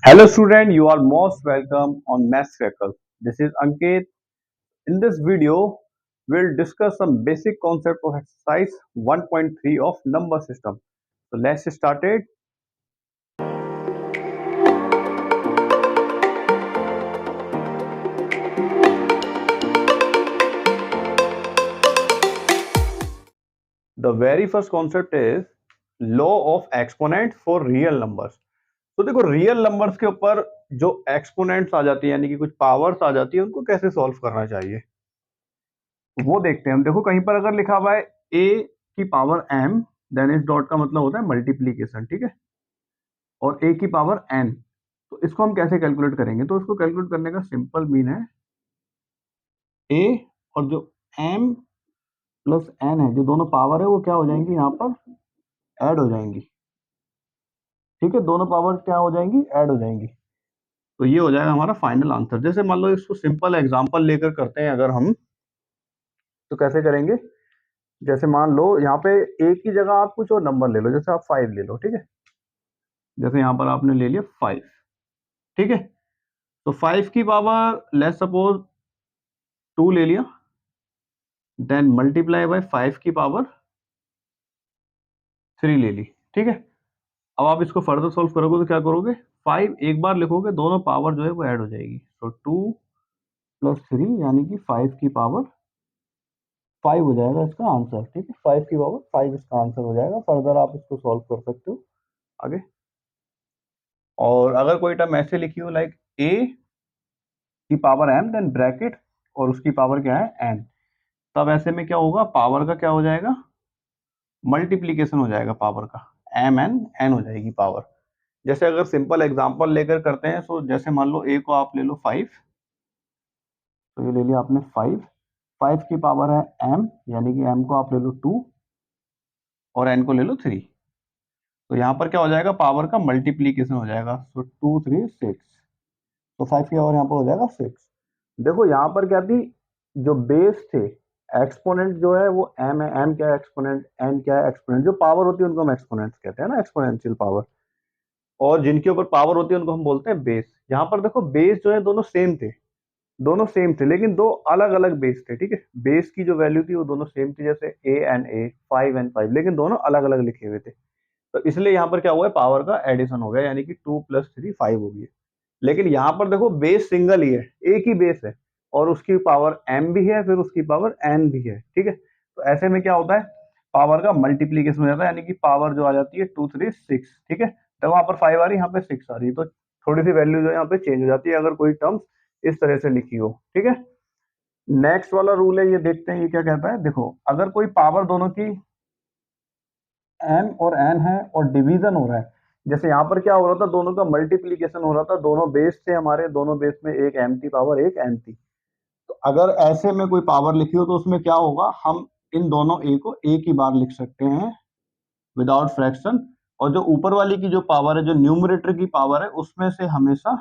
Hello student, you are most welcome on Maths Crackle. This is Ankit. In this video, we'll discuss some basic concept of exercise 1.3 of number system. So let's start it. The very first concept is law of exponent for real numbers. तो देखो real numbers के ऊपर जो exponents आ जाती है यानी कि कुछ पावर्स आ जाती है उनको कैसे सॉल्व करना चाहिए वो देखते हैं हम। देखो कहीं पर अगर लिखा हुआ है a की पावर m, देन इस डॉट का मतलब होता है मल्टीप्लीकेशन, ठीक है, और a की पावर n। तो इसको हम कैसे कैलकुलेट करेंगे? तो इसको कैलकुलेट करने का सिंपल मीन है a और जो m प्लस n है, जो दोनों पावर है वो क्या हो जाएंगी, यहाँ पर ऐड हो जाएंगी। ठीक है, दोनों पावर क्या हो जाएंगी, ऐड हो जाएंगी। तो ये हो जाएगा हमारा फाइनल आंसर। जैसे मान लो इसको सिंपल एग्जांपल लेकर करते हैं अगर हम, तो कैसे करेंगे? जैसे मान लो यहाँ पे एक की जगह आप कुछ और नंबर ले लो, जैसे आप 5 ले लो, ठीक है। जैसे यहाँ पर आपने ले लिया 5, ठीक है। तो 5 की पावर लेट्स सपोज 2 ले लिया, देन मल्टीप्लाई बाय 5 की पावर 3 ले ली, ठीक है। अब आप इसको फर्दर सॉल्व करोगे तो क्या करोगे, 5 एक बार लिखोगे, दोनों पावर जो है वो ऐड हो जाएगी। तो 2 प्लस 3 यानी कि 5 की पावर 5 हो जाएगा इसका आंसर, ठीक है। 5 की पावर 5 इसका आंसर हो जाएगा। फर्दर आप इसको सॉल्व कर सकते हो आगे। और अगर कोई टर्म ऐसे लिखी हो लाइक a की पावर m, देन ब्रैकेट और उसकी पावर क्या है n, तब ऐसे में क्या होगा, पावर का क्या हो जाएगा, मल्टीप्लीकेशन हो जाएगा पावर का, m n n हो जाएगी पावर। जैसे अगर सिंपल एग्जांपल लेकर करते हैं, तो जैसे मान लो a को आप ले लो 5, तो ये ले लिया आपने 5 की पावर है m, यानी कि m को आप ले लो 2 और n को ले लो 3। तो यहाँ पर क्या हो जाएगा, पावर का मल्टीप्लीकेशन हो जाएगा। तो 2 3 6, तो 5 की पावर यहाँ पर हो जाएगा 6। देखो यहाँ पर क्या थी, जो बेस थे, एक्सपोनेंट जो है वो m है, m क्या है एक्सपोनेंट, n क्या है एक्सपोनेंट। जो पावर होती है उनको हम एक्सपोनेंट्स कहते हैं ना, एक्सपोनेंशियल पावर। और जिनके ऊपर पावर होती है उनको हम बोलते हैं बेस। यहाँ पर देखो बेस जो है दोनों सेम थे, दोनों सेम थे, लेकिन दो अलग अलग बेस थे, ठीक है। बेस की जो वैल्यू थी वो दोनों सेम थी, जैसे a एंड a, 5 एंड 5, लेकिन दोनों अलग अलग लिखे हुए थे। तो इसलिए यहाँ पर क्या हुआ है, पावर का एडिशन हो गया, यानी कि 2 प्लस 3 5 हो गई। लेकिन यहाँ पर देखो बेस सिंगल ही है, एक ही बेस है, और उसकी पावर m भी है, फिर उसकी पावर n भी है, ठीक है। तो ऐसे में क्या होता है, पावर का मल्टीप्लीकेशन हो जाता है, यानी कि पावर जो आ जाती है 2 3 6, ठीक है। तो वहां पर 5 आ रही है, यहाँ पे 6 आ रही है, तो थोड़ी सी वैल्यू जो है यहाँ पे चेंज हो जाती है अगर कोई टर्म्स इस तरह से लिखी हो, ठीक है। नेक्स्ट वाला रूल है, ये देखते हैं ये क्या कहता है। देखो अगर कोई पावर दोनों की m और n है और डिवीजन हो रहा है, जैसे यहाँ पर क्या हो रहा था, दोनों का मल्टीप्लीकेशन हो रहा था, दोनों बेस थे हमारे, दोनों बेस में एक m थी पावर, एक n थी। तो अगर ऐसे में कोई पावर लिखी हो तो उसमें क्या होगा, हम इन दोनों a को एक ही बार लिख सकते हैं विदाउट फ्रैक्शन। और जो ऊपर वाली की जो पावर है, जो न्यूमरेटर की पावर है, उसमें से हमेशा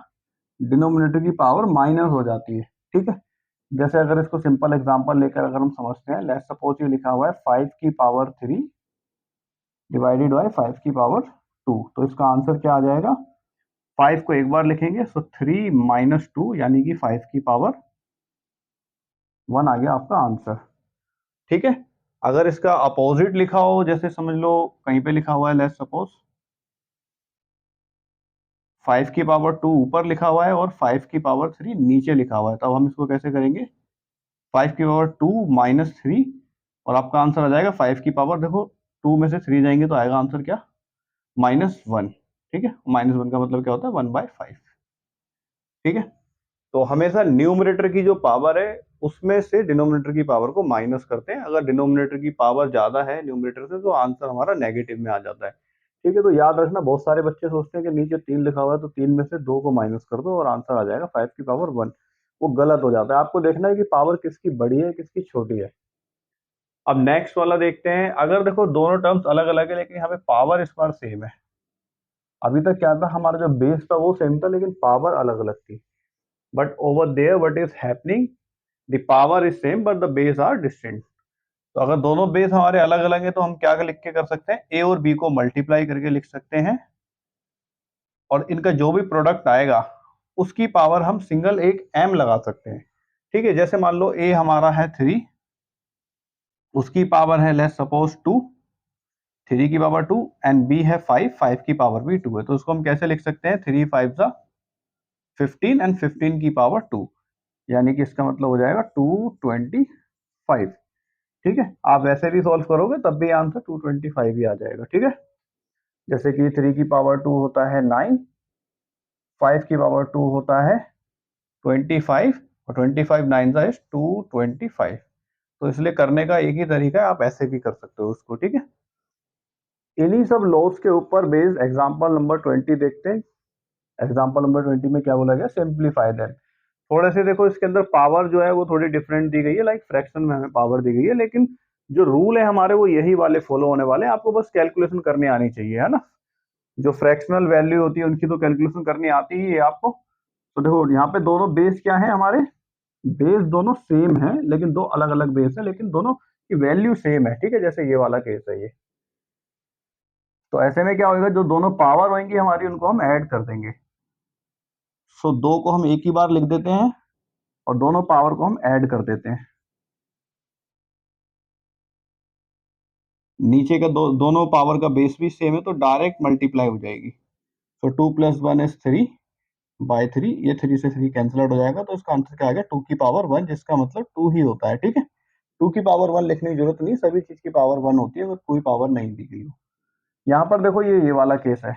डिनोमिनेटर की पावर माइनस हो जाती है, ठीक है। जैसे अगर इसको सिंपल एग्जांपल लेकर अगर हम समझते हैं, लेट्स सपोज ये लिखा हुआ है 5 की पावर 3 डिवाइडेड बाय 5 की पावर 2, तो इसका आंसर क्या आ जाएगा, 5 को एक बार लिखेंगे, सो 3 माइनस 2 यानी कि 5 की पावर 1 आ गया आपका आंसर, ठीक है। अगर इसका अपोजिट लिखा हो, जैसे समझ लो कहीं पे लिखा हुआ है, लेट्स सपोज 5 की पावर 2 ऊपर लिखा हुआ है और 5 की पावर 3 नीचे लिखा हुआ है, तब हम इसको कैसे करेंगे, 5 की पावर 2 माइनस 3, और आपका आंसर आ जाएगा 5 की पावर, देखो 2 में से 3 जाएंगे तो आएगा आंसर क्या, -1, ठीक है। -1 का मतलब क्या होता है, 1/5, ठीक है। तो हमेशा न्यूमरेटर की जो पावर है उसमें से डिनोमिनेटर की पावर को माइनस करते हैं। अगर डिनोमिनेटर की पावर ज्यादा है न्यूमरेटर से, तो आंसर हमारा नेगेटिव में आ जाता है, ठीक है। तो याद रखना, बहुत सारे बच्चे सोचते हैं कि नीचे 3 लिखा हुआ है तो 3 में से 2 को माइनस कर दो और आंसर आ जाएगा 5 की पावर 1। वो गलत हो जाता है। आपको देखना है कि पावर किसकी बड़ी है किसकी छोटी है। अब नेक्स्ट वाला देखते हैं। अगर देखो दोनों टर्म्स अलग अलग है, लेकिन यहाँ पे पावर इस बार सेम है। अभी तक क्या था, हमारा जो बेस था वो सेम था, लेकिन पावर अलग अलग थी। But over there what is happening, the power is same but the base are distant. तो अगर दोनों बेस हमारे अलग अलग है, तो हम क्या लिख के कर सकते हैं, ए और बी को मल्टीप्लाई करके लिख सकते हैं, और इनका जो भी प्रोडक्ट आएगा उसकी पावर हम सिंगल एक m लगा सकते हैं। ठीक है, जैसे मान लो a हमारा है 3, उसकी पावर है लेट्स सपोज 2, 3 की पावर 2, एंड b है 5, 5 की पावर भी 2 है। तो उसको हम कैसे लिख सकते हैं, 3 5 सा 15 एंड 15 की पावर 2, यानी कि इसका मतलब हो जाएगा 225। ठीक है, आप वैसे भी सॉल्व करोगे तब भी आंसर 225 ही आ जाएगा। ठीक है, जैसे कि 3 की पावर 2 होता है 9, 5 की पावर 2 होता है 25, और 25 9 सा इज 225। तो इसलिए करने का एक ही तरीका है, आप ऐसे भी कर सकते हो उसको। ठीक है, इन्हीं सब लॉस के ऊपर बेस्ड एग्जांपल नंबर 20 देखते हैं। एग्जांपल नंबर 20 में क्या बोला गया, सिंप्लीफाई देम। थोड़े से देखो इसके अंदर पावर जो है वो थोड़ी डिफरेंट दी गई है, लाइक फ्रैक्शन में हमें पावर दी गई है, लेकिन जो रूल है हमारे वो यही वाले फॉलो होने वाले हैं। आपको बस कैलकुलेशन करनी आनी चाहिए, है ना। जो फ्रैक्शनल वैल्यू होती है उनकी तो कैलकुलेशन करनी आती ही है आपको। तो देखो यहाँ पे दोनों बेस क्या है हमारे, बेस दोनों सेम है, लेकिन दो अलग अलग बेस है, लेकिन दोनों की वैल्यू सेम है। ठीक है, जैसे ये वाला केस है ये। तो ऐसे में क्या होगा, जो दोनों पावर होंगी हमारी उनको हम ऐड कर देंगे। सो दो को हम एक ही बार लिख देते हैं और दोनों पावर को हम ऐड कर देते हैं। नीचे का दोनों पावर का बेस भी सेम है तो डायरेक्ट मल्टीप्लाई हो जाएगी। तो 2 + 1 = 3 बाय 3, ये 3 से 3 कैंसिल आउट हो जाएगा। तो इसका आंसर क्या आ गया, 2 की पावर 1, जिसका मतलब 2 ही होता है। ठीक है, 2 की पावर 1 लिखने की जरूरत नहीं, सभी चीज की पावर 1 होती है अगर कोई पावर नहीं दी गई हो। यहाँ पर देखो ये वाला केस है।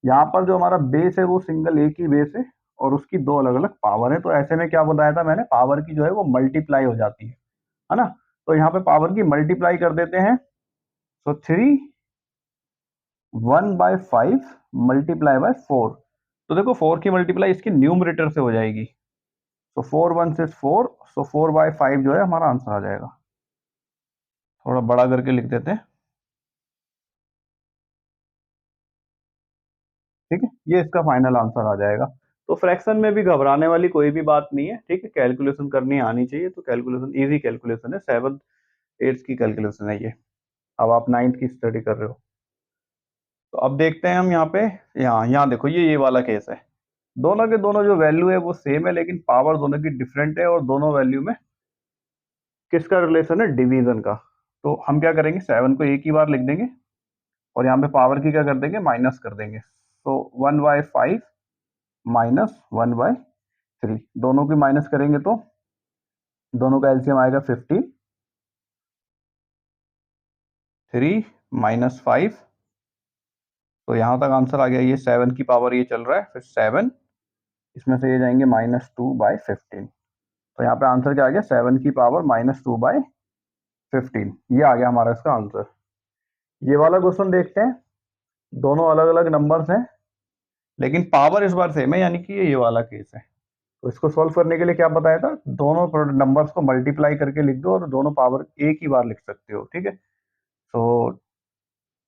यहाँ पर जो हमारा बेस है वो सिंगल एक ही बेस है और उसकी दो अलग अलग पावर है। तो ऐसे में क्या बताया था मैंने, पावर की जो है वो मल्टीप्लाई हो जाती है ना। तो यहाँ पे पावर की मल्टीप्लाई कर देते हैं। तो 3 1/5 मल्टीप्लाई बाय 4। तो देखो 4 की मल्टीप्लाई इसकी न्यूमरेटर से हो जाएगी। तो 4 1 से 4, सो 4/5 जो है हमारा आंसर आ जाएगा। थोड़ा बड़ा करके लिख देते हैं। ठीक है, ये इसका फाइनल आंसर आ जाएगा। तो फ्रैक्शन में भी घबराने वाली कोई भी बात नहीं है। ठीक है, कैलकुलेशन करनी आनी चाहिए। तो कैलकुलेशन इजी कैलकुलेशन है, 7th 8th की कैलकुलेशन है ये। अब आप 9th की स्टडी कर रहे हो। तो अब देखते हैं हम यहाँ पे, यहाँ यहाँ देखो ये वाला केस है। दोनों के दोनों जो वैल्यू है वो सेम है, लेकिन पावर दोनों की डिफरेंट है और दोनों वैल्यू में किसका रिलेशन है, डिवीजन का। तो हम क्या करेंगे, 7 को एक ही बार लिख देंगे और यहाँ पे पावर की क्या कर देंगे, माइनस कर देंगे। तो 1/5 माइनस 1/3, दोनों की माइनस करेंगे तो दोनों का एलसीएम आएगा 15। 3 - 5, तो यहाँ तक आंसर आ गया। ये 7 की पावर ये चल रहा है, फिर 7, इसमें से ये जाएंगे -2/15। तो यहाँ पे आंसर क्या आ गया, 7 की पावर -2/15। ये आ गया हमारा इसका आंसर। ये वाला क्वेश्चन देखते हैं। दोनों अलग अलग नंबर्स हैं लेकिन पावर इस बार सेम है, यानी कि ये वाला केस है। तो इसको सॉल्व करने के लिए क्या बताया था, दोनों नंबर्स को मल्टीप्लाई करके लिख दो और दोनों पावर एक ही बार लिख सकते हो। ठीक है, तो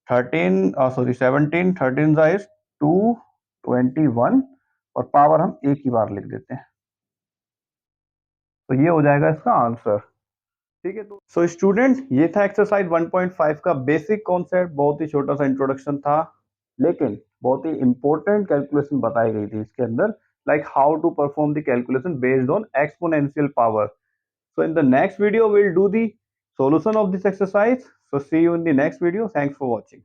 17 13 इज 221 और पावर हम एक ही बार लिख देते हैं। तो ये हो जाएगा इसका आंसर। ठीक है, तो सो स्टूडेंट ये था एक्सरसाइज 1.5 का बेसिक कॉन्सेप्ट। बहुत ही छोटा सा इंट्रोडक्शन था, लेकिन बहुत ही इंपॉर्टेंट कैलकुलेशन बताई गई थी इसके अंदर, like how to perform the calculation based on exponential power. So in the next video, we'll do the solution of this exercise. So see you in the next video. Thanks for watching.